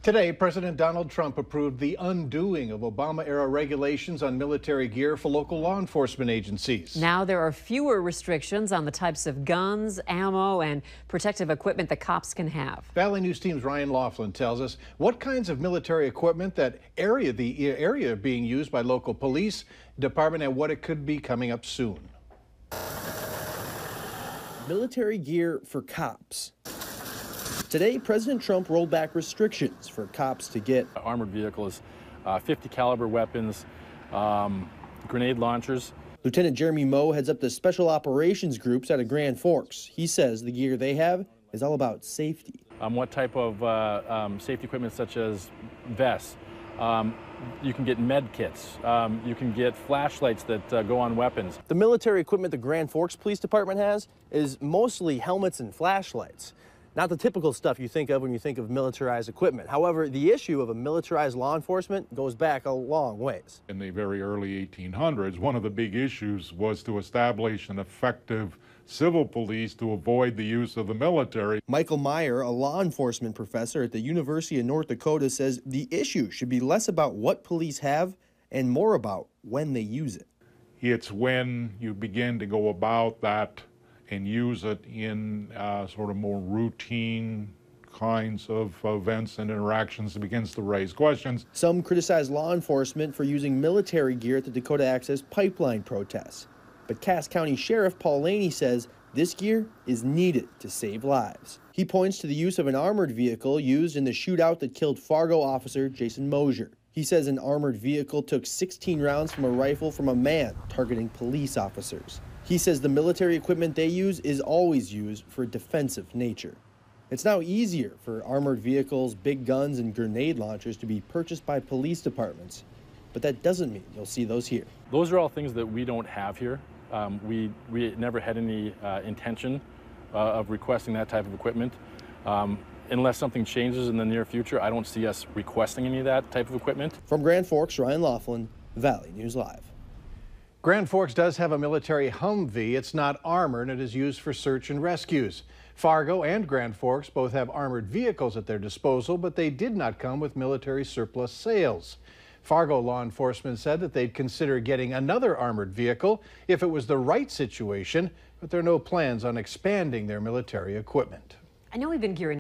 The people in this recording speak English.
Today, President Donald Trump approved the undoing of Obama-era regulations on military gear for local law enforcement agencies. Now there are fewer restrictions on the types of guns, ammo, and protective equipment that cops can have. Valley News Team's Ryan Laughlin tells us what kinds of military equipment the area being used by local police department and what it could be coming up soon. Military gear for cops. Today, President Trump rolled back restrictions for cops to get armored vehicles, 50 caliber weapons, grenade launchers. Lieutenant Jeremy Moe heads up the special operations groups out of Grand Forks. He says the gear they have is all about safety. What type of safety equipment, such as vests. You can get med kits. You can get flashlights that go on weapons. The military equipment the Grand Forks Police Department has is mostly helmets and flashlights. Not the typical stuff you think of when you think of militarized equipment. However, the issue of a militarized law enforcement goes back a long ways. In the very early 1800s, one of the big issues was to establish an effective civil police to avoid the use of the military. Michael Meyer, a law enforcement professor at the University of North Dakota, says the issue should be less about what police have and more about when they use it. It's when you begin to go about that and use it in sort of more routine kinds of events and interactions that begins to raise questions. Some criticize law enforcement for using military gear at the Dakota Access Pipeline protests. But Cass County Sheriff Paul Laney says this gear is needed to save lives. He points to the use of an armored vehicle used in the shootout that killed Fargo officer Jason Mosier. He says an armored vehicle took 16 rounds from a rifle from a man targeting police officers. He says the military equipment they use is always used for a defensive nature. It's now easier for armored vehicles, big guns, and grenade launchers to be purchased by police departments. But that doesn't mean you'll see those here. Those are all things that we don't have here. We never had any intention of requesting that type of equipment. Unless something changes in the near future, I don't see us requesting any of that type of equipment. From Grand Forks, Ryan Laughlin, Valley News Live. Grand Forks does have a military Humvee. It's not armored and it is used for search and rescues. Fargo and Grand Forks both have armored vehicles at their disposal, but they did not come with military surplus sales. Fargo law enforcement said that they'd consider getting another armored vehicle if it was the right situation, but there are no plans on expanding their military equipment. I know we've been gearing